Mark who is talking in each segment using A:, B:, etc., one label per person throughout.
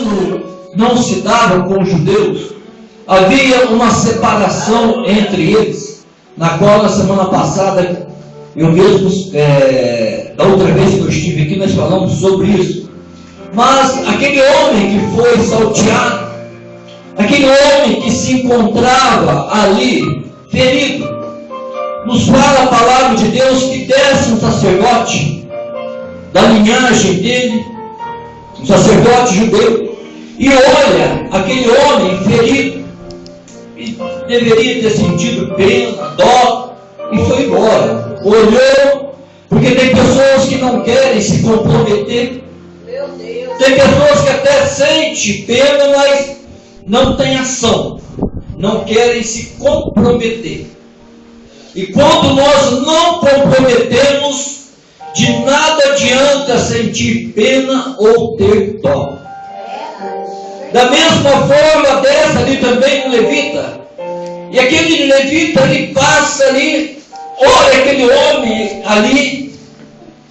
A: samaritano não se dava com os judeus, havia uma separação entre eles, na qual na semana passada, eu mesmo, da outra vez que eu estive aqui, nós falamos sobre isso. Mas aquele homem que foi salteado, aquele homem que se encontrava ali, ferido, nos fala a palavra de Deus que desce um sacerdote da linhagem dele, um sacerdote judeu, e olha aquele homem ferido, e deveria ter sentido pena, dó, e foi embora. Olhou, porque tem pessoas que não querem se comprometer.
B: Meu Deus.
A: Tem pessoas que até sentem pena, mas não tem ação, não querem se comprometer. E quando nós não comprometemos, de nada adianta sentir pena ou ter dó. Da mesma forma, desce ali também um levita. E aquele levita, ele passa ali, olha aquele homem ali,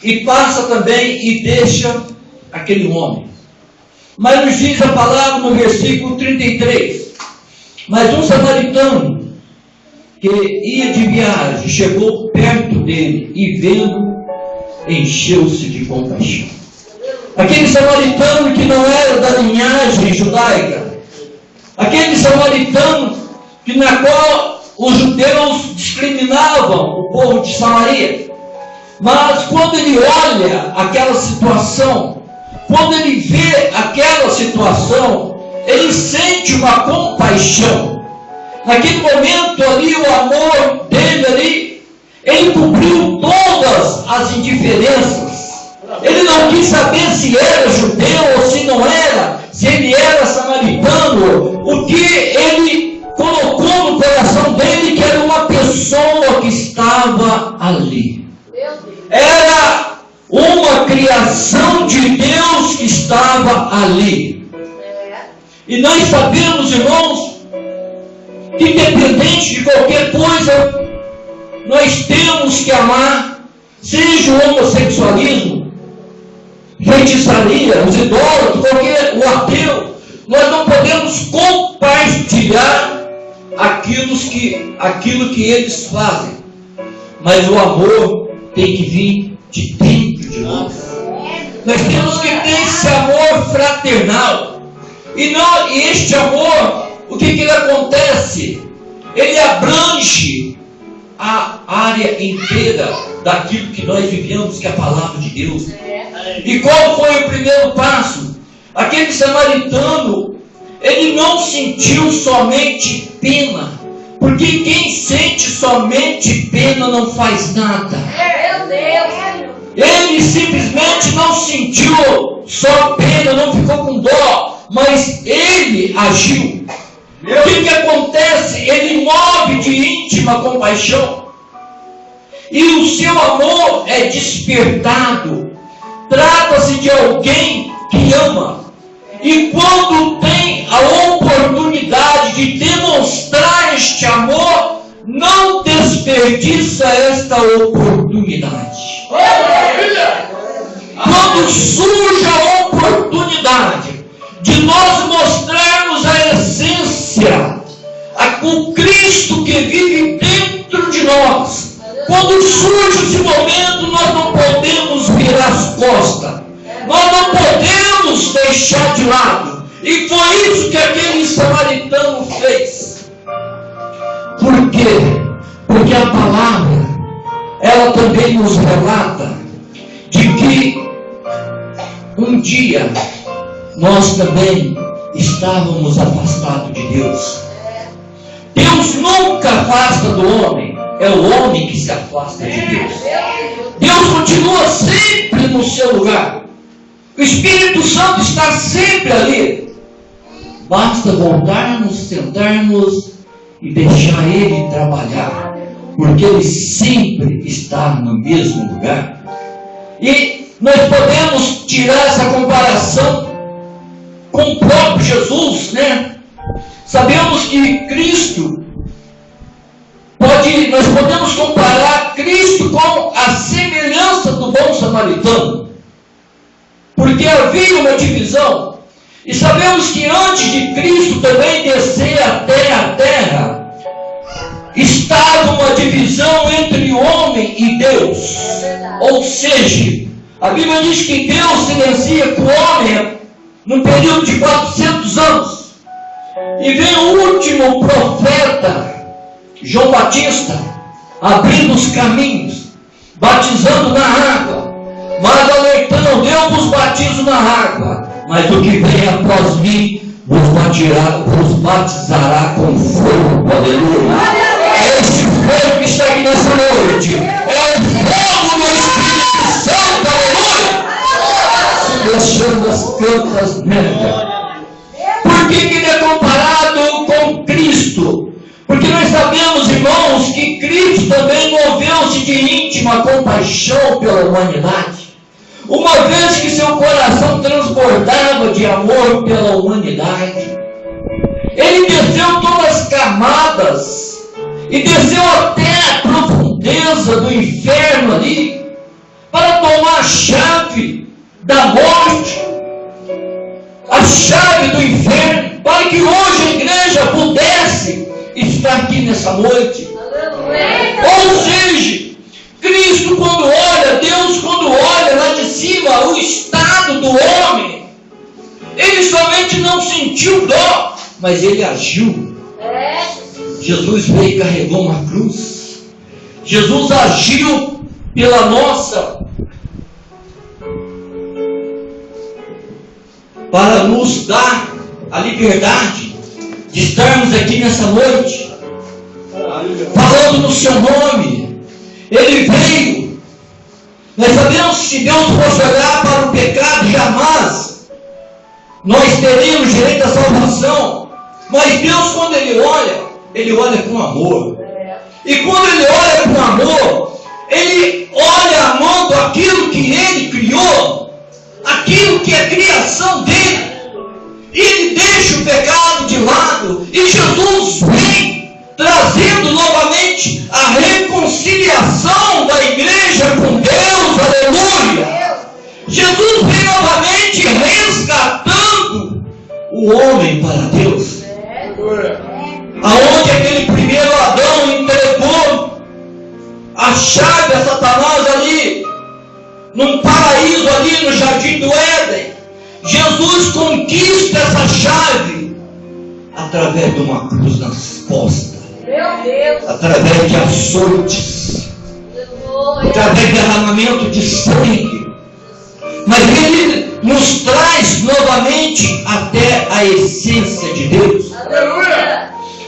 A: e passa também e deixa aquele homem. Mas nos diz a palavra no versículo 33. Mas um samaritano que ia de viagem chegou perto dele e vendo, encheu-se de compaixão. Aquele samaritano que não era da linhagem judaica, aquele samaritano que na qual os judeus discriminavam o povo de Samaria, mas quando ele olha aquela situação, quando ele vê aquela situação, ele sente uma compaixão. Naquele momento ali, o amor dele ali, ele cobriu todas as indiferenças. Ele não quis saber se era judeu ou se não era, se ele era samaritano. O que ele colocou no coração dele, que era uma pessoa que estava ali. Era uma criação de Deus que estava ali. E nós sabemos, irmãos, que independente de qualquer coisa, nós temos que amar, seja o homossexualismo, feitiçaria, os idólatras, o ateu. Nós não podemos compartilhar aquilo que eles fazem, mas o amor tem que vir de dentro de nós. Nós temos que ter esse amor fraternal. E este amor, o que ele acontece? Ele abrange a área inteira daquilo que nós vivemos, que é a palavra de Deus. E qual foi o primeiro passo? Aquele samaritano, ele não sentiu somente pena, porque quem sente somente pena não faz nada.
B: Meu Deus.
A: Ele simplesmente não sentiu só pena, não ficou com dó, mas ele agiu. O que acontece? Ele move de íntima compaixão, e o seu amor é despertado. Trata-se de alguém que ama, e quando tem a oportunidade de demonstrar este amor, não desperdiça esta oportunidade. Quando surge a oportunidade de nós mostrarmos a essência, o Cristo que vive dentro de nós, quando surge esse momento, nós não podemos virar as costas, nós não podemos deixar de lado. E foi isso que aquele samaritano fez. Por quê? Porque a palavra, ela também nos relata de que um dia nós também estávamos afastados de Deus. Deus nunca afasta do homem, é o homem que se afasta de Deus. Deus continua sempre no seu lugar. O Espírito Santo está sempre ali. Basta voltarmos, sentarmos e deixar Ele trabalhar, porque Ele sempre está no mesmo lugar. E nós podemos tirar essa comparação com o próprio Jesus, né? Sabemos que Cristo nós podemos comparar Cristo com a semelhança do bom samaritano, porque havia uma divisão. E sabemos que antes de Cristo também descer até a terra, estava uma divisão entre o homem e Deus. Ou seja, a Bíblia diz que Deus silencia com o homem num período de 400 anos. E vem o último profeta, João Batista, abrindo os caminhos, batizando na água, mas alertando: eu vos batizo na água, mas o que vem após mim vos batizará com fogo. Aleluia! É esse fogo que está aqui nessa noite. É o fogo do Espírito Santo. Aleluia! Deixando as cantas negras. Por que ele é comparado com Cristo? Porque nós sabemos, irmãos, que Cristo também moveu-se de íntima compaixão pela humanidade. Uma vez que seu coração transbordava de amor pela humanidade, ele desceu todas as camadas e desceu até a profundeza do inferno ali, para tomar a chave da morte, a chave do inferno, para que hoje a igreja pudesse estar aqui nessa noite. Ou seja, Cristo quando olha, Deus quando olha lá de cima o estado do homem, ele somente não sentiu dó, mas ele agiu. Jesus veio e carregou uma cruz. Jesus agiu pela nossa, para nos dar a liberdade de estarmos aqui nessa noite, falando no seu nome. Ele veio. Nós sabemos que se Deus fosse olhar para o pecado, jamais nós teríamos direito à salvação. Mas Deus, quando Ele olha com amor. E quando Ele olha com amor, Ele olha amando aquilo que Ele criou, aquilo que é criação dele. E Ele deixa o pecado de lado. E Jesus vem trazendo novamente a reconciliação da igreja com Deus. Aleluia! Jesus vem novamente resgatando o homem para Deus. Aonde aquele primeiro Adão entregou a chave a Satanás ali, num paraíso ali no jardim do Éden, Jesus conquista essa chave através de uma cruz nas costas, através de açoites, através de derramamento de sangue. Mas Ele nos traz novamente até a essência de Deus.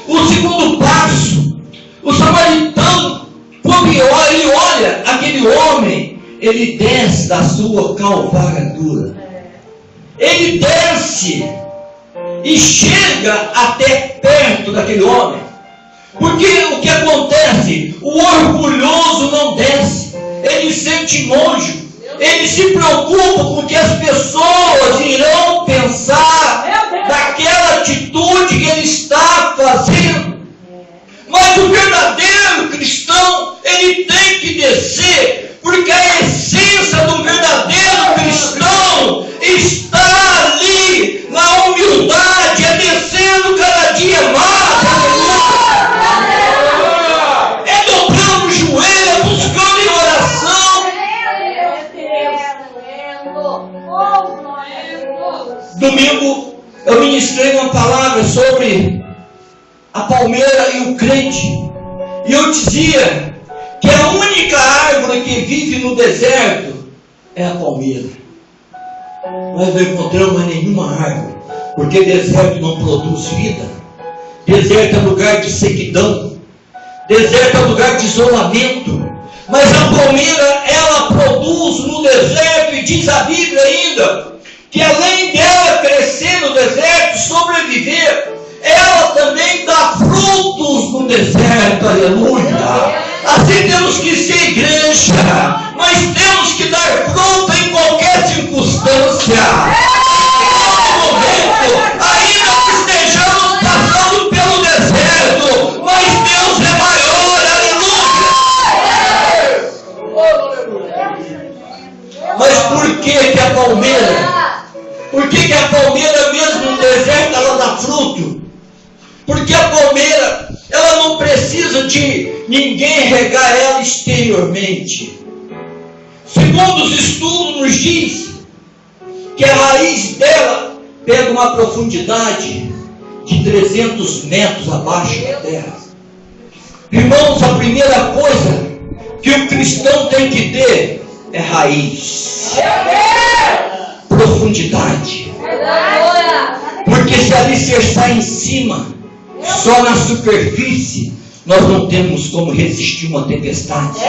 A: O segundo passo, o samaritano, quando ele olha aquele homem, ele desce da sua cavalgadura. Ele desce e chega até perto daquele homem. Porque o que acontece? O orgulhoso não desce. Ele sente nojo. Ele se preocupa com o que as pessoas irão pensar daquela atitude que ele está fazendo. Mas o verdadeiro cristão, ele tem que descer, porque a essência do verdadeiro cristão está ali na humildade, é descendo cada dia mais. É dobrando o joelho, é buscando em oração. Domingo eu ministrei uma palavra sobre a palmeira e o crente, e eu dizia que a única árvore que vive no deserto é a palmeira. Nós não encontramos nenhuma árvore, porque deserto não produz vida. Deserto é lugar de sequidão, deserto é lugar de isolamento. Mas a palmeira, ela produz no deserto, e diz a Bíblia ainda que além dela crescer no deserto, sobreviver, ela também dá frutos no deserto. Aleluia! Assim temos que ser igreja, mas temos que dar fruto em qualquer circunstância. Em momento, ainda que estejamos passando pelo deserto, mas Deus é maior. Aleluia! Mas por que a palmeira? Por que a palmeira, mesmo Porque a palmeira, ela não precisa de ninguém regar ela exteriormente. Segundo os estudos nos diz que a raiz dela pega uma profundidade de 300 metros abaixo da terra. Irmãos, a primeira coisa que o cristão tem que ter é raiz, profundidade. Porque se alicerçar em cima, só na superfície, nós não temos como resistir uma tempestade.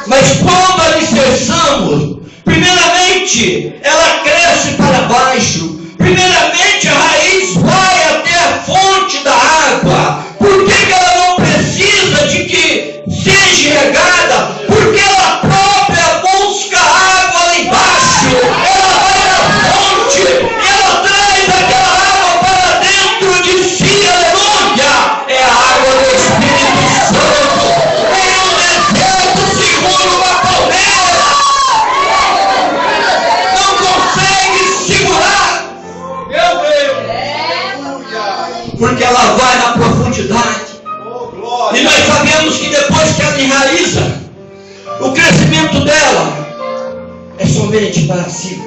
A: Mas quando alicerçamos, primeiramente ela cresce para baixo. Primeiramente a raiz vai até a fonte da água. Por que ela não precisa de que seja regada? Porque ela própria busca água lá embaixo. Ela vai na fonte e ela traz aquela água para dentro de si. Aleluia! É a água do Espírito Santo. Em um deserto segura uma palmeira. Não consegue segurar. Meu Deus! Porque ela vai na profundidade. E nós sabemos que depois que ela enraiza, o crescimento dela é somente para cima.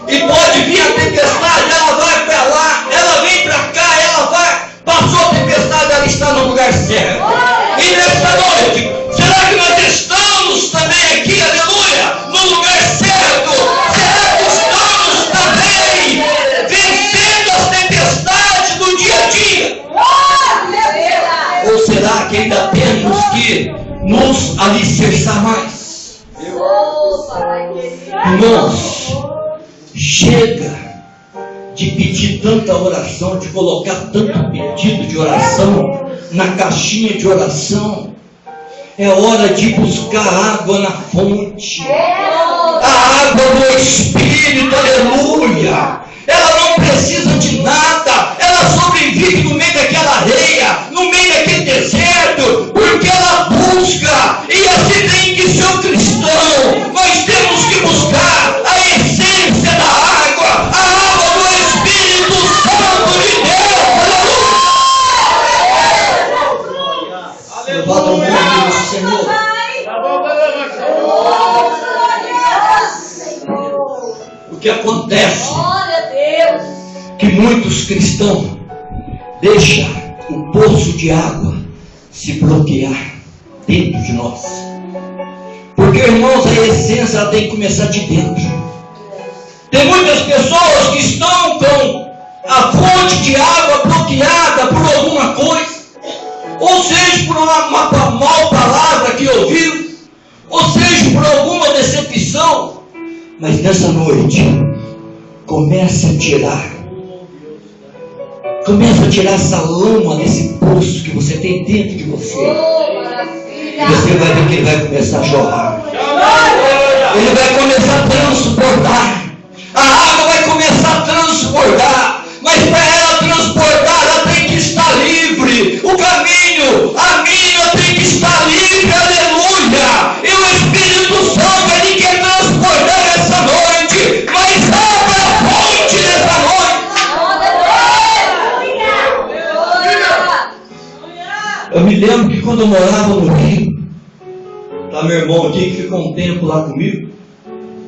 A: E pode vir a tempestade, ela vai para lá, ela vem para cá, ela vai. Passou a tempestade, ela está no lugar certo. E nesta noite, será que nós estamos também aqui, aleluia, no lugar certo? Será que estamos também vencendo as tempestades do dia a dia? Ou será que ainda temos que nos alicerçar mais? Irmãos, chega de pedir tanta oração, de colocar tanto pedido de oração na caixinha de oração. É hora de buscar água na fonte, a água do Espírito, aleluia. Ela não precisa de nada, ela sobrevive no meio daquela areia, no meio daquele deserto, porque ela busca. E assim tem que ser o cristão. Nós temos que buscar a essência da água, a água do Espírito Santo de Deus. Louvado o nome do Senhor. O que acontece? Que muitos cristãos deixam o poço de água se bloquear dentro de nós. Porque, irmãos, a essência ela tem que começar de dentro. Tem muitas pessoas que estão com a fonte de água bloqueada por alguma coisa, ou seja, por uma mal palavra que ouviu, ou seja, por alguma decepção. Mas nessa noite, comece a tirar essa lama desse poço que você tem dentro de você. E você vai ver que ele vai começar a jorrar. Ele vai começar a transportar. A água vai começar a transportar. Mas para ela transportar, ela tem que estar livre. O caminho, a mina tem que estar livre. Aleluia! E o Espírito Santo, ele quer transportar essa noite. Mas abra a fonte nessa noite. Eu me lembro que quando eu morava no Rio, tá meu irmão aqui que ficou um tempo lá comigo,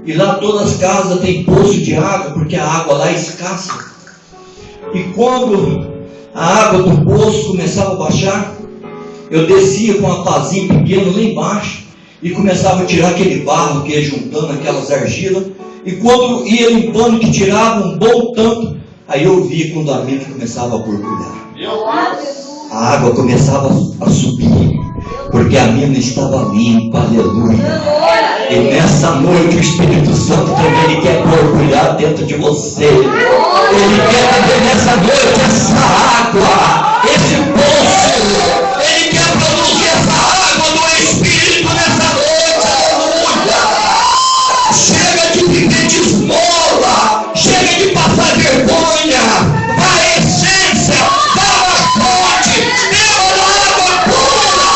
A: e lá todas as casas tem poço de água, porque a água lá é escassa. E quando a água do poço começava a baixar, eu descia com uma pazinha pequena lá embaixo e começava a tirar aquele barro que ia juntando, aquelas argilas. E quando ia limpando, que tirava um bom tanto, aí eu via quando a mina começava a borbulhar. A água começava a subir, porque a mina estava limpa, aleluia. E nessa noite o Espírito Santo também ele quer borbulhar dentro de você. Ele quer ver nessa noite essa água, esse poço. Ele quer produzir essa água do Espírito nessa noite, aleluia. Chega de viver de esmola, chega de passar vergonha. Vai a essência, vai a fonte, beba água pura.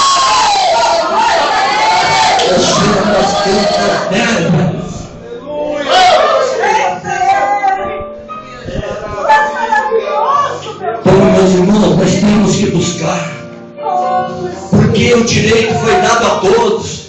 A: Eu chamo as coisas. Então, meus irmãos, nós temos que buscar. Porque o direito foi dado a todos.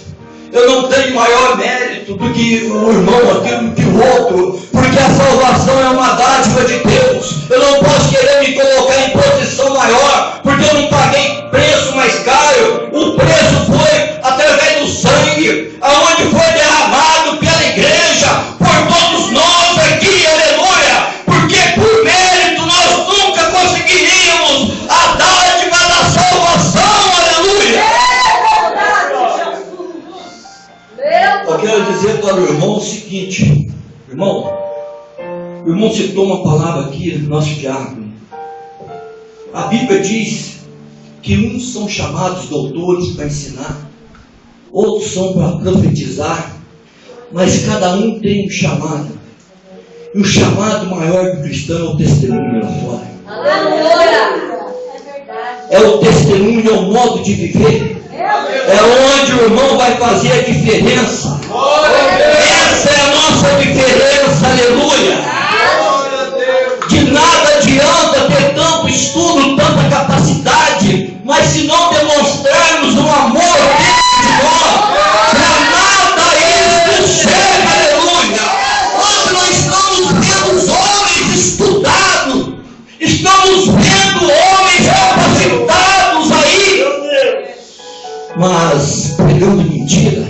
A: Eu não tenho maior mérito do que o irmão aqui, do que o outro. Porque a salvação é uma dádiva de Deus. Eu não posso querer me colocar em posição maior, porque eu não paguei preço mais caro. O preço foi através do sangue, aonde foi derramado pela igreja, por todos nós aqui, aleluia. Porque por mérito nós nunca conseguiríamos a dádiva da salvação, aleluia. Eu quero dizer para o irmão o seguinte, irmão, o irmão citou uma palavra aqui do nosso diácono. A Bíblia diz que uns são chamados doutores para ensinar, outros são para profetizar, mas cada um tem um chamado. E o chamado maior do cristão é o testemunho lá fora.
B: Aleluia!
A: É o testemunho, é o modo de viver. É onde o irmão vai fazer a diferença. Essa é a nossa diferença, aleluia. De nada adianta ter tanto estudo, tanta capacidade, mas se não demonstrarmos o amor dentro de nós, para nada isso chega, aleluia. Hoje nós estamos vendo os homens estudados, estamos vendo homens capacitados aí, mas pregando mentira,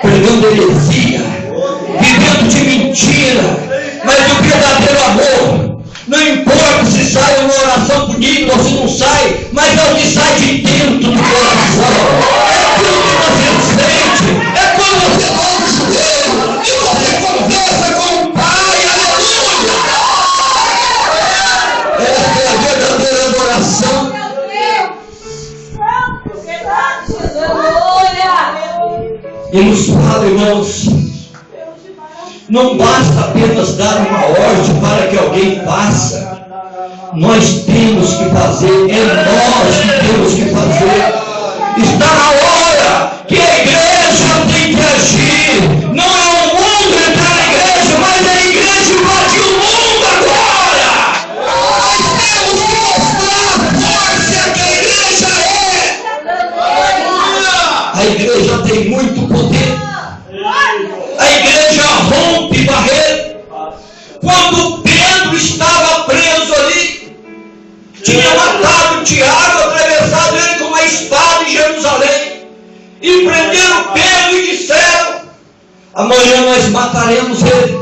A: pregando heresia, vivendo de mentira. Mas o verdadeiro amor, não importa se sai uma oração bonita ou se não sai, mas é o que sai de dentro do coração. É aquilo que você sente, é quando você dobra o joelho e você conversa com o Pai, aleluia. Essa é a verdadeira adoração. E nos fala, irmãos, não basta apenas dar uma ordem para que alguém faça. Nós temos que fazer, é nós que temos que fazer. Está na hora que a igreja tem que agir. Não é o mundo entrar na igreja, mas a igreja invadir o mundo agora. Nós temos que mostrar a força que a igreja é. A igreja tem muito poder. A igreja rompe barreira. Quando Pedro estava preso ali, tinha matado Tiago, atravessado ele com uma espada em Jerusalém, e prenderam Pedro e disseram: amanhã nós mataremos ele.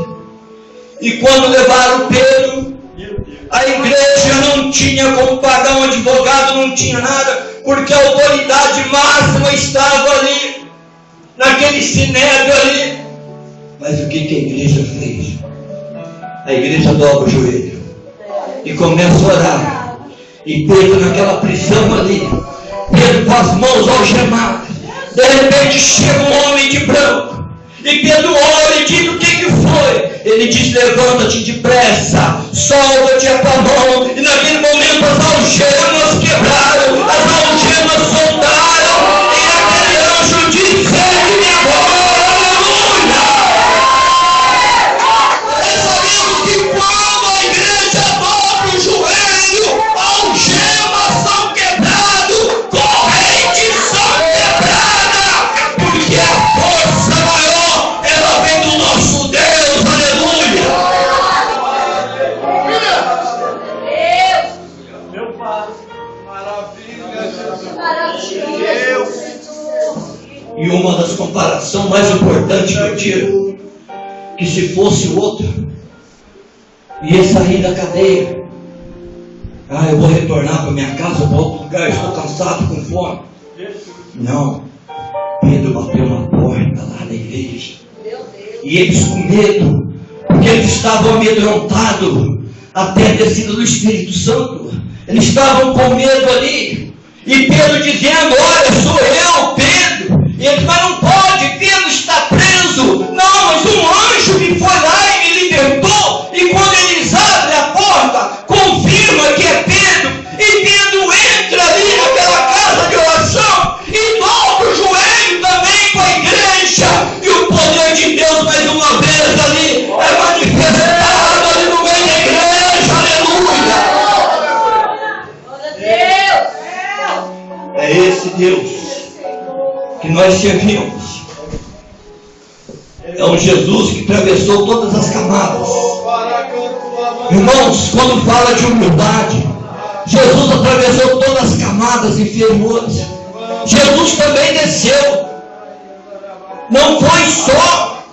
A: E quando levaram Pedro, a igreja não tinha como pagar um advogado, não tinha nada, porque a autoridade máxima estava ali, naquele sinédrio ali. Mas o que a igreja fez? A igreja dobra o joelho e começa a orar. E Pedro naquela prisão ali, Pedro com as mãos algemadas, de repente chega um homem de branco, e Pedro olha e diz: o que foi? Ele diz: levanta-te depressa, solta-te a tua mão. E naquele momento as algemas quebraram, as algemas soltaram, e aquele anjo diz: segue-me agora. E uma das comparações mais importantes que eu tiro, que se fosse o outro, ia sair da cadeia, eu vou retornar para minha casa, para outro lugar, estou cansado, com fome. Não, Pedro bateu na porta lá da igreja, e eles com medo, porque eles estavam amedrontados, até a descida do Espírito Santo, eles estavam com medo ali, e Pedro dizendo: olha, sou eu, Pedro. E ele: mas não pode, Pedro está preso. Não, mas um anjo que foi lá e me libertou. E quando eles abrem a porta, confirma que é Pedro. E Pedro entra ali naquela casa de oração e dobra o joelho também com a igreja. E o poder de Deus mais uma vez ali é manifestado ali no meio da igreja. Deus que nós servimos é um Jesus que atravessou todas as camadas. Irmãos, quando fala de humildade, Jesus atravessou todas as camadas inferiores. Jesus também desceu. Não foi só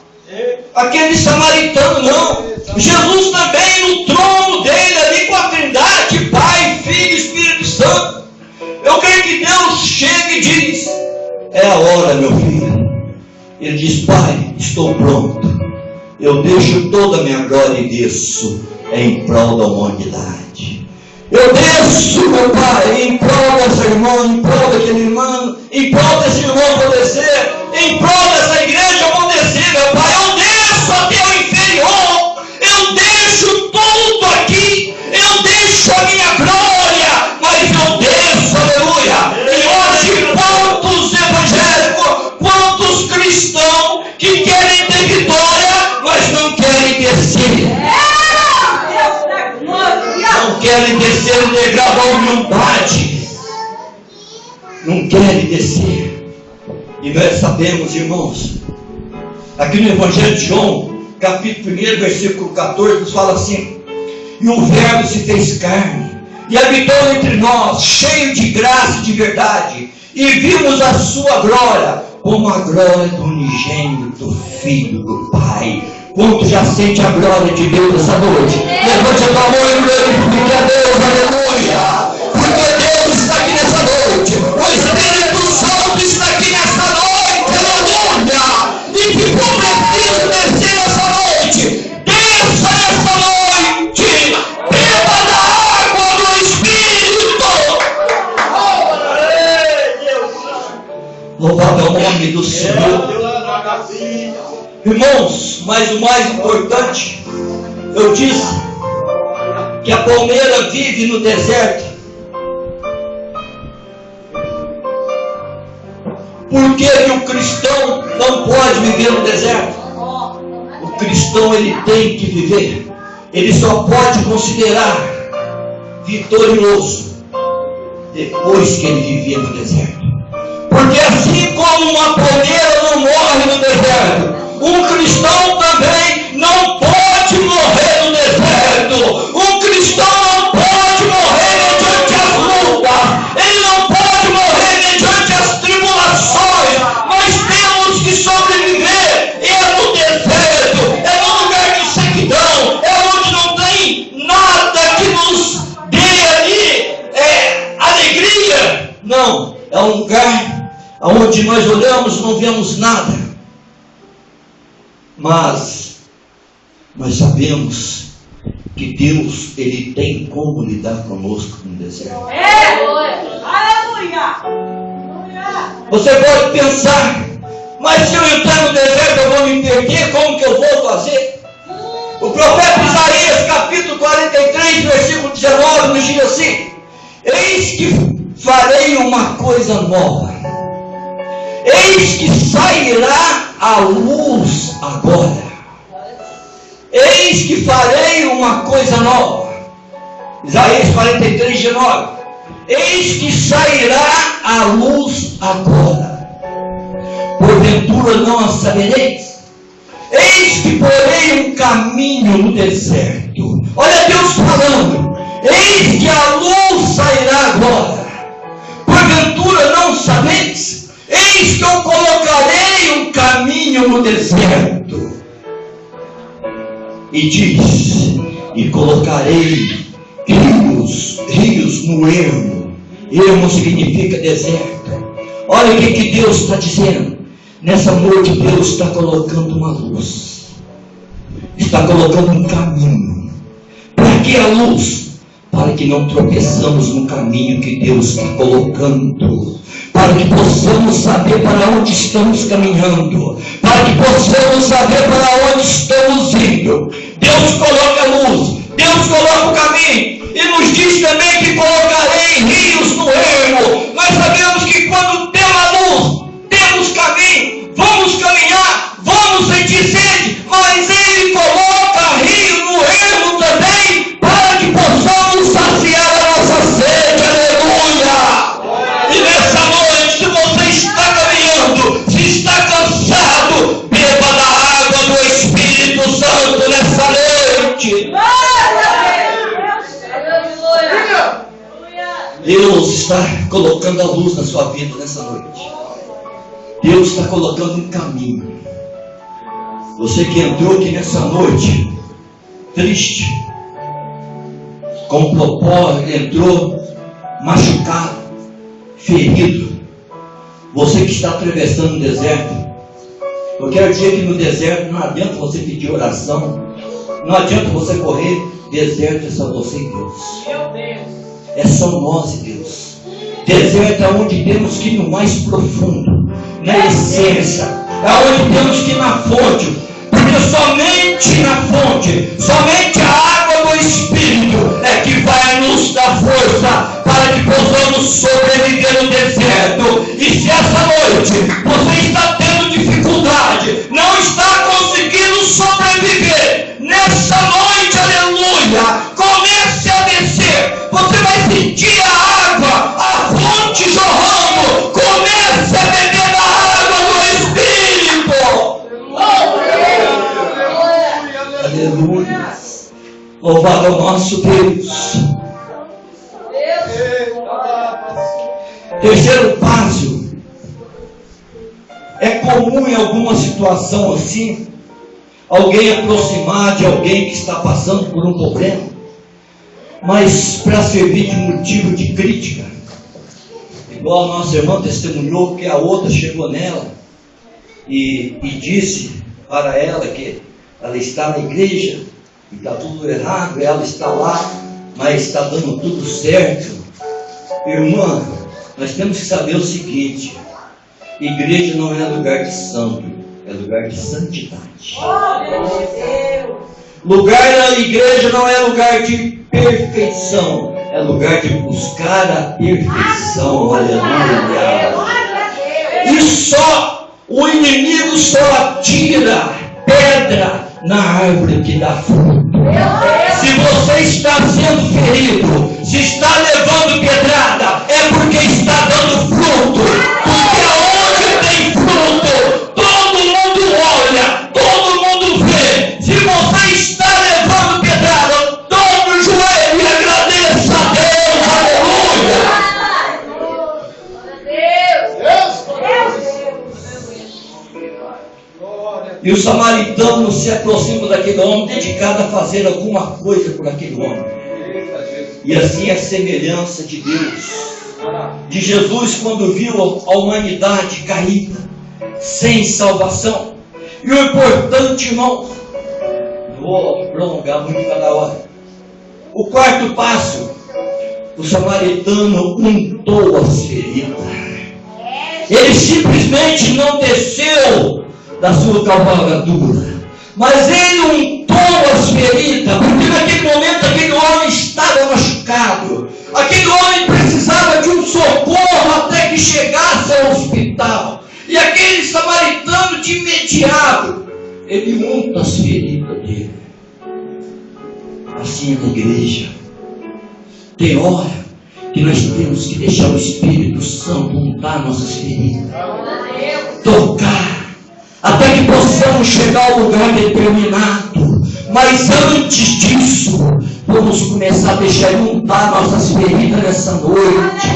A: aquele samaritano, não. Jesus também no trono dele, ali com a Trindade, Pai, Filho e Espírito Santo. Eu creio que Deus chega e diz: é a hora, meu filho. Ele diz: Pai, estou pronto. Eu deixo toda a minha glória e desço em prol da humanidade. Eu desço, meu Pai, em prol dessa irmã, em prol daquele irmão, em prol desse irmão vou descer, em prol dessa igreja eu vou descer, meu Pai. Eu desço até o inferior, eu deixo tudo aqui, eu deixo a minha glória, mas eu desço, aleluia. E hoje, quantos evangélicos, quantos cristãos que querem ter vitória, mas não querem descer. Não querem descer o degrau da humildade. Não querem descer. E nós sabemos, irmãos, aqui no Evangelho de João, capítulo 1, versículo 14, nos fala assim: e o Verbo se fez carne, e habitou entre nós, cheio de graça e de verdade, e vimos a sua glória, como a glória do unigênito Filho do Pai. Quanto já sente a glória de Deus essa noite? Levante a tua mão e glorifique a Deus, aleluia! Porque Deus está aqui nessa noite, o Espírito Santo está aqui nessa noite, aleluia! E que for preciso descer essa noite, desça nessa noite, beba da água do Espírito! Louvado é o nome do Senhor. Irmãos, mas o mais importante, eu disse que a palmeira vive no deserto. Por que que o cristão não pode viver no deserto? O cristão, ele tem que viver. Ele só pode considerar vitorioso depois que ele viver no deserto. Porque assim como uma palmeira não morre no deserto, um cristão também não pode morrer no deserto. Um cristão não pode morrer mediante as lutas. Ele não pode morrer mediante as tribulações. Mas temos que sobreviver. É no deserto. É no lugar de sequidão. É onde não tem nada que nos dê ali alegria. Não. É um lugar onde nós olhamos e não vemos nada. Mas nós sabemos que Deus, ele tem como lidar conosco no deserto.
B: Aleluia!
A: Você pode pensar: mas se eu entrar no deserto eu vou me perder, como que eu vou fazer? O profeta Isaías, capítulo 43, versículo 19, nos diz assim: eis que farei uma coisa nova, eis que sairá a luz agora. Eis que farei uma coisa nova. Isaías 43, 19. Eis que sairá a luz agora. Porventura não a sabereis? Eis que porei um caminho no deserto. Olha Deus falando. Eis que a luz sairá agora. Porventura não sabeis? Eis que eu colocarei um caminho no deserto. E diz: e colocarei rios no ermo. Ermo significa deserto. Olha o que Deus está dizendo. Nessa noite Deus está colocando uma luz. Está colocando um caminho. Para que a luz? Para que não tropeçamos no caminho que Deus está colocando. Para que possamos saber para onde estamos caminhando, para que possamos saber para onde estamos indo. Deus coloca a luz, Deus coloca o caminho, e nos diz também que colocarei rios no ermo. Nós sabemos que quando temos a luz, temos caminho, vamos caminhar, vamos sentir sede, mas Ele coloca rio no ermo também, para que possamos saciar a nossa sede, aleluia! E nessa noite Deus está colocando a luz na sua vida nessa noite. Deus está colocando um caminho. Você que entrou aqui nessa noite triste, com propósito, entrou machucado, ferido. Você que está atravessando o deserto, eu quero dizer que no deserto não adianta você pedir oração, não adianta você correr. Deserto é só você e Deus. É só nós e Deus. Deserto é onde temos que ir no mais profundo, na essência, é onde temos que ir na fonte, porque somente na fonte, somente a água do Espírito é que vai nos dar força para que possamos sobreviver no deserto. E se essa noite você está tendo dificuldade, não está conseguindo sobreviver, nessa noite, aleluia, comece a descer. Você vai sentir a água, a fonte jorrando. Comece a beber da água do Espírito. Aleluia. Louvado ao nosso Deus. Terceiro passo. É comum em alguma situação assim, alguém aproximar de alguém que está passando por um problema, mas para servir de motivo de crítica. Igual a nossa irmã testemunhou que a outra chegou nela e disse para ela que ela está na igreja e está tudo errado, ela está lá, mas está dando tudo certo. Irmã, nós temos que saber o seguinte: igreja não é lugar de santo, é lugar de santidade. Lugar da igreja não é lugar de perfeição, é lugar de buscar a perfeição. Aleluia. E só o inimigo só atira pedra na árvore que dá fruto. Se você está sendo ferido, se está levando pedrada, é porque está dando fruto. Porque aonde tem fruto, todo mundo olha, todo mundo vê. Se você está levando pedrada, dobre o joelho e agradeça a Deus. Aleluia. E o samaritano se aproxima daquele homem, dedicado a fazer alguma coisa por aquele homem. E assim a semelhança de Deus, de Jesus, quando viu a humanidade caída, sem salvação. E o importante, irmão, não vou prolongar muito cada hora. O quarto passo, o samaritano untou as feridas. Ele simplesmente não desceu da sua cavalgadura, mas ele untou as feridas, porque naquele momento aquele homem estava machucado, aquele homem precisava de um socorro até que chegasse ao hospital, e aquele samaritano de imediato, ele unta as feridas dele. Assim é na igreja, tem hora que nós temos que deixar o Espírito Santo untar nossas feridas, tocar, até que possamos chegar ao lugar determinado. Mas antes disso, vamos começar a deixar Ele untar nossas feridas nessa noite.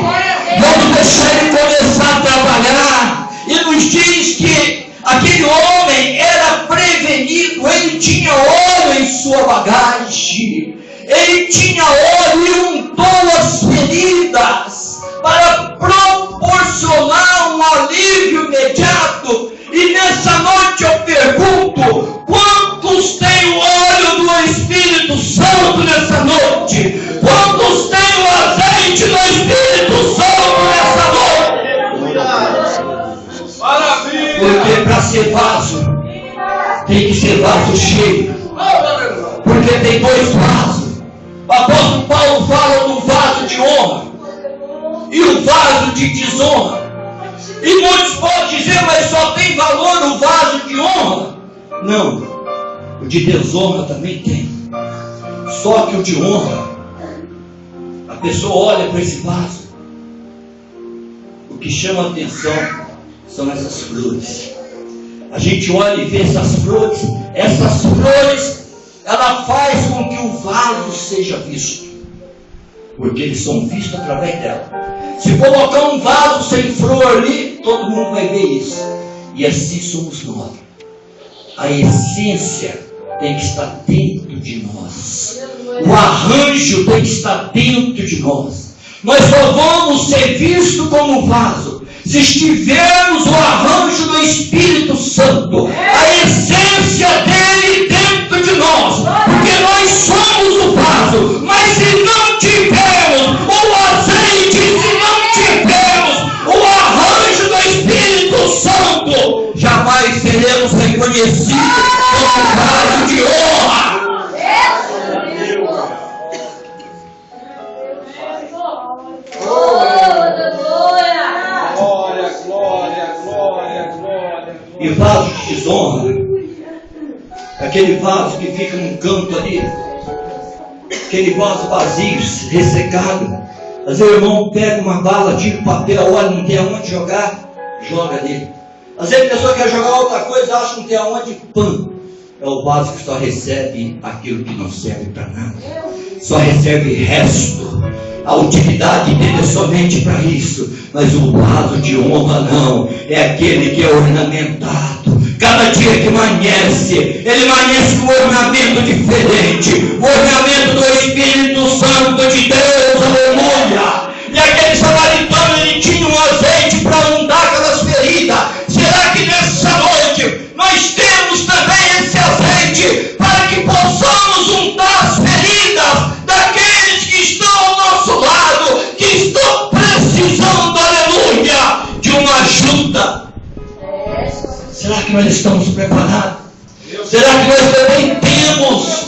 A: Vamos deixar Ele começar a trabalhar. E nos diz que aquele homem era prevenido, ele tinha óleo em sua bagagem, ele tinha óleo e untou as feridas para proporcionar um alívio imediato. E nessa noite eu pergunto: quantos têm o óleo do Espírito Santo nessa noite? Quantos têm o azeite do Espírito Santo nessa noite? Porque para ser vaso, tem que ser vaso cheio. Porque tem dois vasos. O apóstolo Paulo fala do vaso de honra e o vaso de desonra. E muitos podem dizer: mas só tem valor o vaso de honra. Não, o de desonra também tem. Só que o de honra, a pessoa olha para esse vaso, o que chama a atenção são essas flores. A gente olha e vê essas flores, ela faz com que o vaso seja visto. porque eles são vistos através dela. Se colocar um vaso sem flor ali, todo mundo vai ver isso. E assim somos nós. A essência tem que estar dentro de nós. O arranjo tem que estar dentro de nós. Nós só vamos ser vistos como vaso se estivermos o arranjo do Espírito Santo, a essência dele dentro de nós, porque nós somos o vaso. Mas se não tivermos o azeite, se não tivermos o arranjo do Espírito Santo, jamais seremos reconhecidos como vaso de honra. E vaso de desonra, aquele vaso que fica num canto ali, aquele vaso vazio, ressecado. Às vezes o irmão pega uma bala de papel, olha, não tem aonde jogar, joga nele. Às vezes a pessoa quer jogar outra coisa, acha que não tem aonde, pã. É o vaso que só recebe aquilo que não serve para nada, só recebe resto. A utilidade dele é somente para isso. Mas o vaso de honra não, é aquele que é ornamentado. Cada dia que amanhece, ele amanhece com um ornamento diferente, o ornamento do Espírito Santo de Deus, aleluia. E aquele samaritano, ele tinha um azeite para undar aquelas feridas. Será que nessa noite nós temos também esse azeite para que possamos undar as feridas daqueles que estão ao nosso lado, que estão precisando, aleluia, de uma ajuda? Será que nós estamos preparados? Será que nós também temos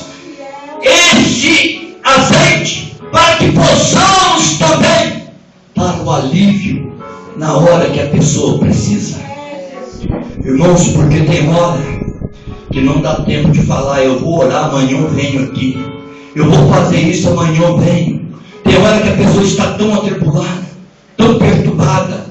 A: este azeite para que possamos também dar o alívio na hora que a pessoa precisa? Irmãos, porque tem hora que não dá tempo de falar, eu vou orar, amanhã eu venho aqui, eu vou fazer isso, amanhã eu venho. Tem hora que a pessoa está tão atribulada, tão perturbada,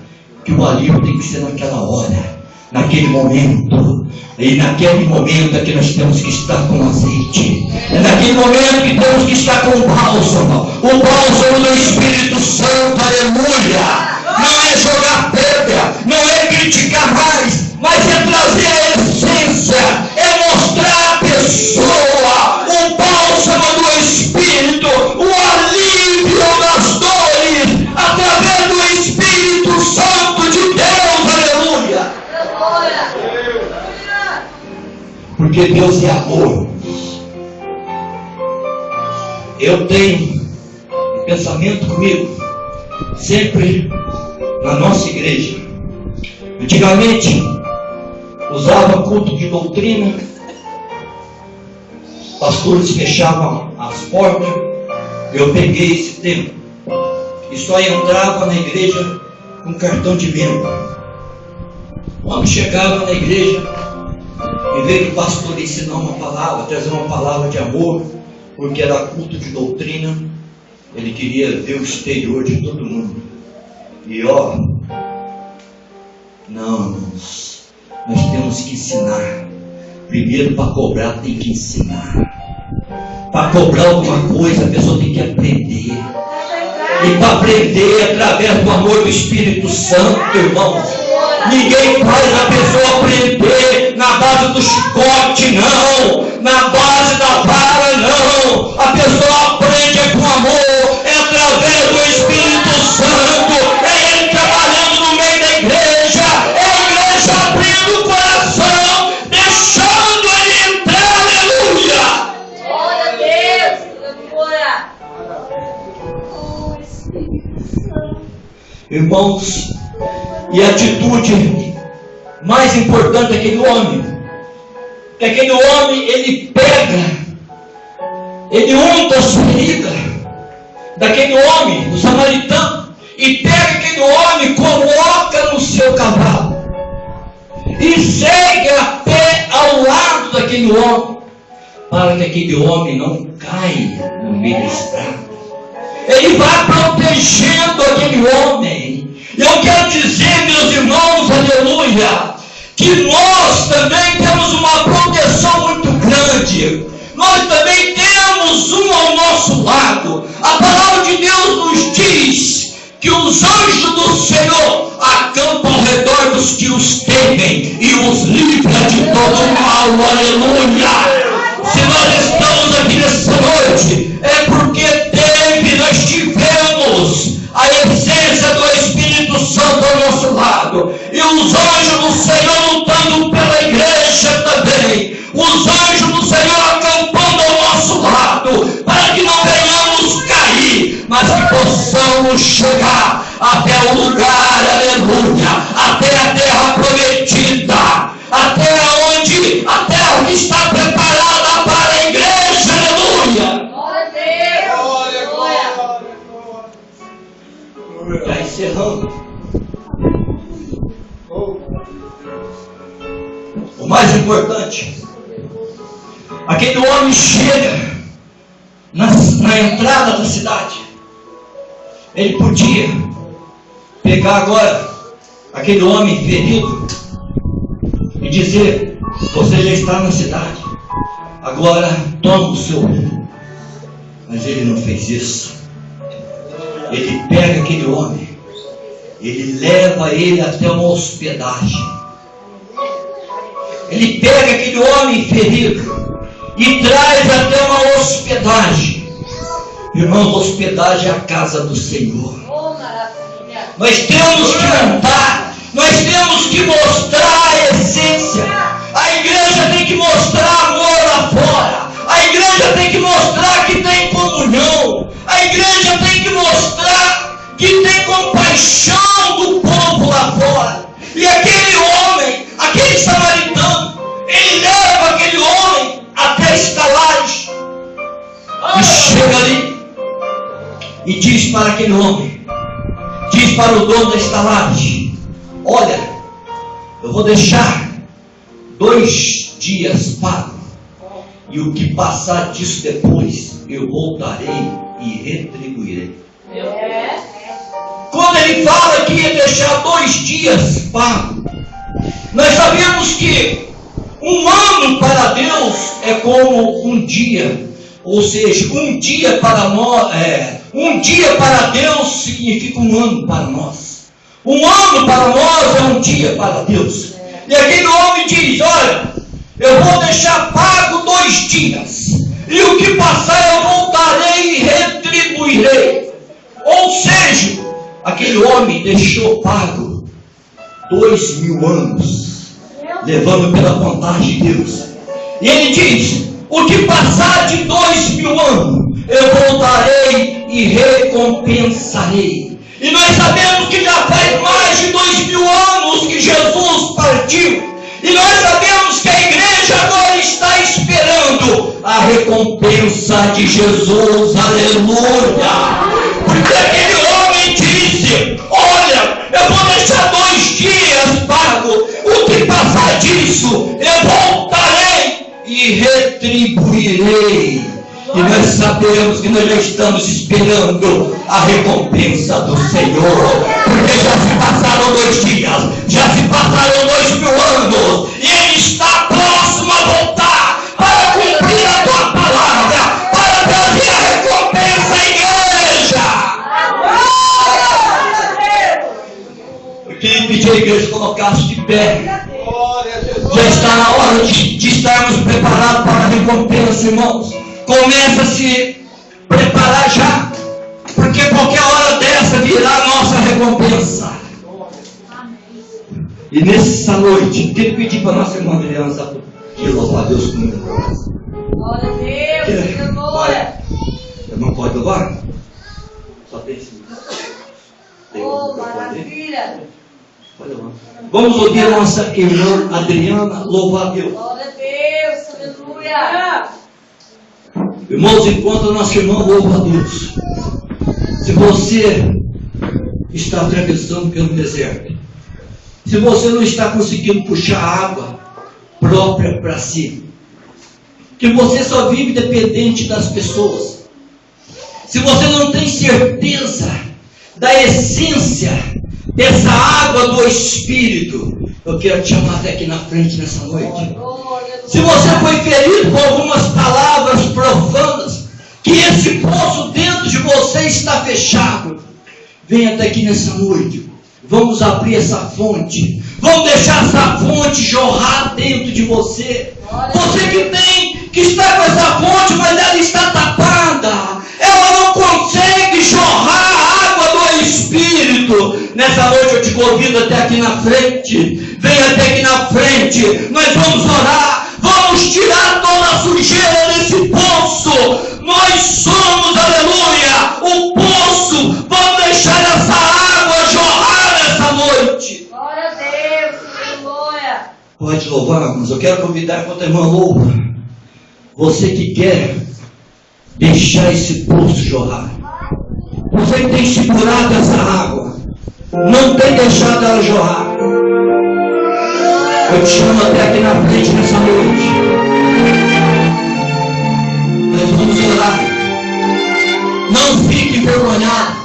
A: que o alívio tem que ser naquela hora, naquele momento. E naquele momento é que nós temos que estar com azeite. É naquele momento que temos que estar com o bálsamo do Espírito Santo, aleluia. Não é jogar pedra, não é criticar mais, mas é trazer a essência, é mostrar a pessoa o bálsamo do Espírito, o alívio das dores, através do Espírito Santo de Deus, aleluia. Porque Deus é amor. Eu tenho um pensamento comigo, sempre na nossa igreja. Antigamente, usava culto de doutrina, pastores fechavam as portas. Eu peguei esse tempo e só entrava na igreja com cartão de membro. Quando chegava na igreja, em vez do pastor ensinar uma palavra, trazer uma palavra de amor, porque era culto de doutrina, ele queria ver o exterior de todo mundo. E ó, não, irmãos, nós temos que ensinar. Primeiro, para cobrar, tem que ensinar. Para cobrar alguma coisa, a pessoa tem que aprender. E para aprender através do amor do Espírito Santo, irmãos. Ninguém faz a pessoa aprender na base do chicote, não. Na base da vara, não. A pessoa aprende com amor, é através do Espírito Santo. É Ele trabalhando no meio da igreja. É a igreja abrindo o coração, deixando Ele entrar, aleluia.
B: Glória a Deus, glória.
A: Irmãos, e a atitude mais importante daquele homem, que aquele homem, ele pega, ele unta as feridas daquele homem, do samaritano, e pega aquele homem, coloca no seu cavalo e segue a pé ao lado daquele homem, para que aquele homem não caia no meio da estrada. Ele vai protegendo aquele homem. Eu quero dizer, meus irmãos, aleluia, que nós também temos uma proteção muito grande. Nós também temos temos um ao nosso lado. A palavra de Deus nos diz que os anjos do Senhor acampam ao redor dos que os temem e os livra de todo mal. Aleluia! Se nós estamos aqui nessa noite, é porque nós tivemos a essência do Espírito Santo ao nosso lado. E os anjos do Senhor lutando pela igreja também. Os anjos do Senhor acampando ao nosso lado, para que não venhamos cair, mas que possamos chegar até o lugar, aleluia, até a terra prometida, até onde a terra que está preparada para a igreja, aleluia.
B: Glória a Deus.
A: Já encerrando. O mais importante, aquele homem chega na entrada da cidade. Ele podia pegar agora aquele homem ferido e dizer: você já está na cidade, agora toma o seu rumo. Mas ele não fez isso. Ele pega aquele homem, ele leva ele até uma hospedagem. Ele pega aquele homem ferido e traz até uma hospedagem. Irmão, hospedagem é a casa do Senhor. Nós temos que cantar, nós temos que mostrar a essência. A igreja tem que mostrar amor lá fora. A igreja tem que mostrar que tem comunhão. A igreja tem que mostrar que tem compaixão do povo lá fora. E aquele homem, aquele samaritano, ele leva aquele homem até estalagem. E chega ali e diz para aquele homem, diz para o dono da estalagem: olha, eu vou deixar 2 dias pago, e o que passar disso depois, eu voltarei e retribuirei. Quando ele fala que ia deixar 2 dias pago, nós sabemos que um ano para Deus é como um dia. Ou seja, um dia para nós, um dia para Deus significa um ano para nós. Um ano para nós é um dia para Deus. E aquele homem diz: olha, eu vou deixar pago 2 dias, e o que passar eu voltarei e retribuirei. Ou seja, aquele homem deixou pago 2.000 anos, levando pela vontade de Deus. E ele diz: o que passar de 2.000 anos, eu voltarei e recompensarei. E nós sabemos que já faz mais de 2.000 anos que Jesus partiu. E nós sabemos que a igreja agora está esperando a recompensa de Jesus. Aleluia! Porque aquele homem disse: olha, eu vou deixar 2 dias pago. O que passar disso, eu voltarei e retribuirei. E nós sabemos que nós já estamos esperando a recompensa do Senhor, porque já se passaram 2 dias, já se passaram 2.000 anos, e Ele está próximo a voltar para cumprir a tua palavra, para trazer a recompensa à igreja. Eu queria pedir à igreja que colocasse de pé. Já está na hora de estarmos preparados para a recompensa, irmãos. Começa a se preparar já, porque qualquer hora dessa virá a nossa recompensa. E nessa noite, eu queria pedir para a nossa irmã Adriana que louvar a Deus comigo.
B: Glória a Deus, glória.
A: Eu não pode louvar? Só tem esse.
B: Oh, maravilha.
A: Vamos ouvir a nossa irmã Adriana louvar a Deus.
B: Glória a Deus, aleluia.
A: Irmãos, enquanto a nossa irmã louva a Deus, se você está atravessando pelo deserto, se você não está conseguindo puxar água própria para si, que você só vive dependente das pessoas, se você não tem certeza da essência dessa água do Espírito, eu quero te chamar até aqui na frente nessa noite. Se você foi ferido por algumas palavras profanas, que esse poço dentro de você está fechado, venha até aqui nessa noite. Vamos abrir essa fonte. Vamos deixar essa fonte jorrar dentro de você. Você que está com essa fonte, mas ela está tapada. Ela não consegue jorrar a água do Espírito. Nessa noite eu te convido até aqui na frente. Venha até aqui na frente. Nós vamos orar. Vamos tirar toda a sujeira desse poço. Nós somos, aleluia, o poço. Vamos deixar essa água jorrar nessa noite.
B: Glória a Deus, aleluia.
A: Pode louvar, mas eu quero convidar enquanto a irmã louva. Você que quer deixar esse poço jorrar. Você que tem segurado essa água. Não tem deixado ela jorrar. Eu te chamo até aqui na frente nessa noite. Nós vamos orar. Não fique envergonhado.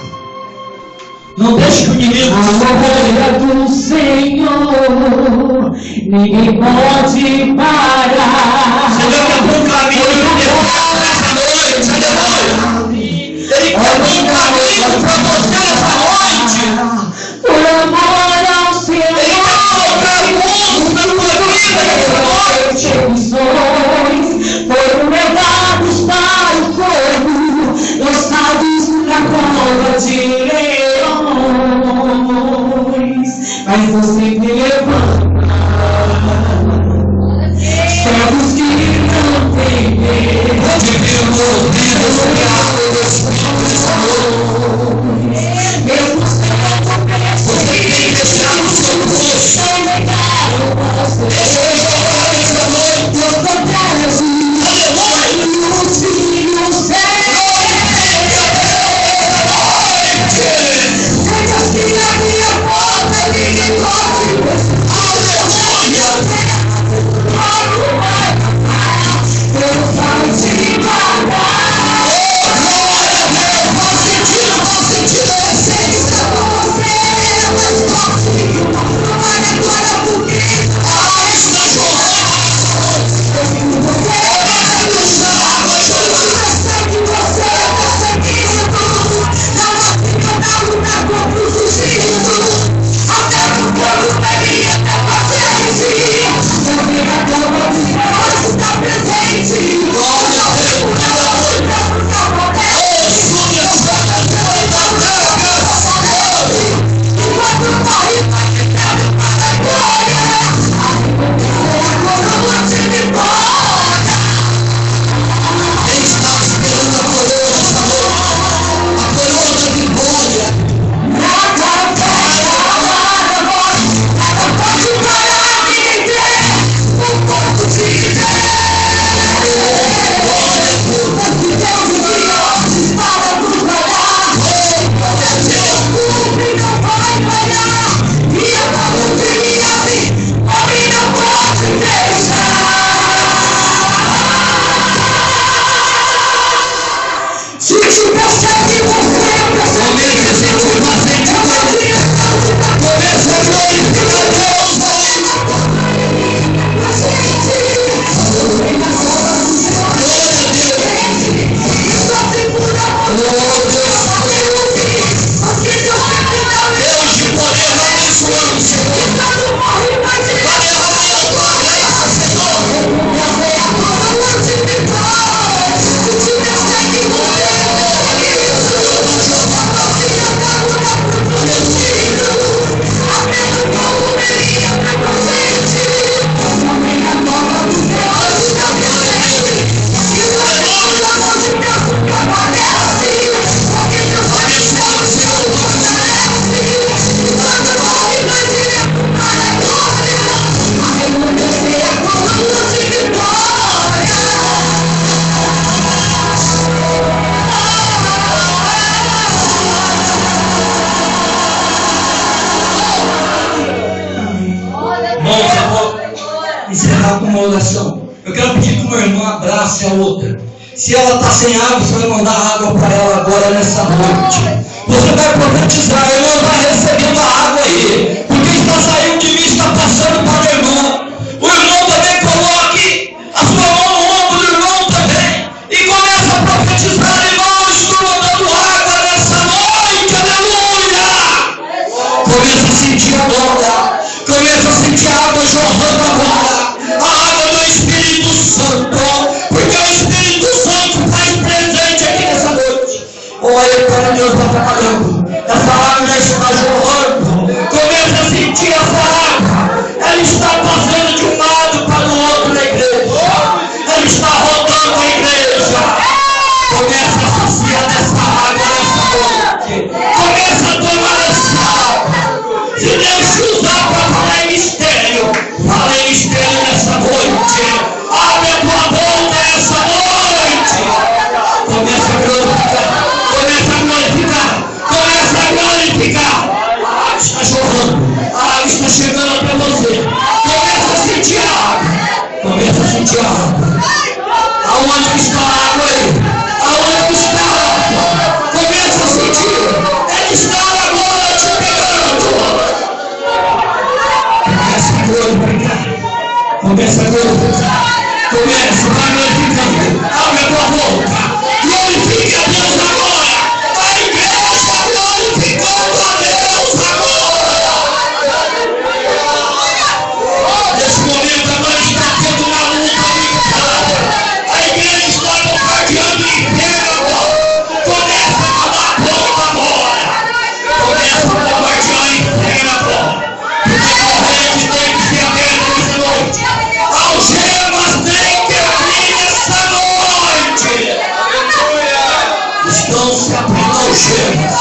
A: Não deixe que o inimigo
C: a glória do Senhor, ninguém pode parar.
A: Você deu que abrir um caminho nessa noite, aleluia. Ele quebrou um caminho para você nessa noite.
C: Por amor ao Senhor,
A: Ele quer colocar luz na tua vida nessa noite.
C: missões foram levados para o fogo, lançados na cova de leões. Mas você me levanta, cegos que não têm medo. Mesmo sendo perseguido, sem negar o posso. Eu protege os filhos seus. Deus que na minha porta ninguém pode. Eu falo de guardar.
A: encerrar com uma oração. Eu quero pedir que uma irmã abrace a outra. Se ela está sem água, você vai mandar água para ela agora nessa noite. Você vai profetizar, a irmã vai recebendo a água aí. Porque está saindo de mim, está passando para o irmão. O irmão também coloque a sua mão no ombro do irmão também. E começa a profetizar. jorrando agora a água do Espírito Santo, porque o Espírito Santo faz presente aqui nessa noite. Olha, para Deus está trabalhando. Essa água já está jorrando. Começa a sentir essa água. Ela está passando de um lado para o outro na igreja. Ela está rodando a igreja. Começa a saciar dessa água nessa noite. Começa a tomar essa água. Se Deus te usar para falar em mistério, fala em mistério nessa noite. Abre a tua boca essa noite. Começa a glorificar. Começa a glorificar. Começa a glorificar. A água está jorrando. A água está chegando até você. Começa a sentir a água. Começa a sentir a água. Aonde que está a água aí? Aonde que está a água? Começa a sentir. Ela está agora te pegando. Começa a glorificar. Começa a glorificar. Começa a glorificar. Abre a tua boca. Glorifica a Deus agora. A igreja glorificando a Deus agora. Nesse momento a mãe está tendo uma luta militar. A igreja está bombardeando o inferno agora. Começa a tomar conta agora. Começa a bombardear o inferno agora. Porque a corrente tem que ser aberta nessa noite. Algemas têm que abrir nessa noite. Estão se abrindo algemas.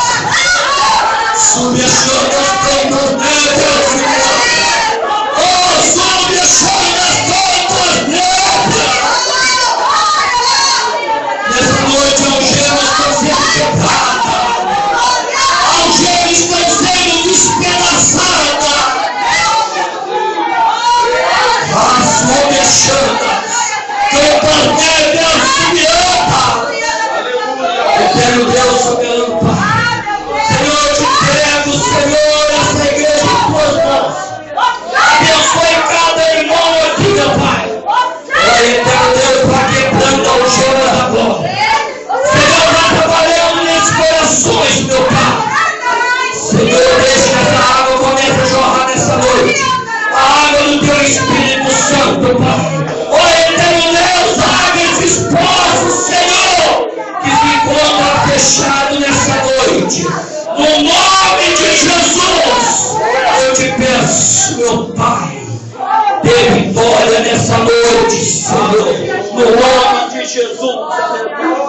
A: Sob as chamas tantas negras. Oh, sob as chamas tantas negras. Nessa noite algemas estão sendo quebradas. Algemas estão sendo despedaçadas. Sob as chamas tantas negras subirão. Eterno Deus, soberano Pai. Senhor, eu te entrego, Senhor, essa igreja em tuas mãos. Abençoe cada irmão aqui, meu Pai. Olha, eterno Deus, vai quebrando algemas agora. Senhor, vai trabalhando nesses corações, meu Pai. Senhor, deixa que essa água comece a jorrar nessa noite. A água do teu Espírito Santo, Pai. Olha, eterno Deus, abre esses poços, Senhor, que se encontra fechado nessa noite. No nome de Jesus, eu te peço, meu Pai, dê vitória nessa noite, Senhor. No nome de Jesus, aleluia.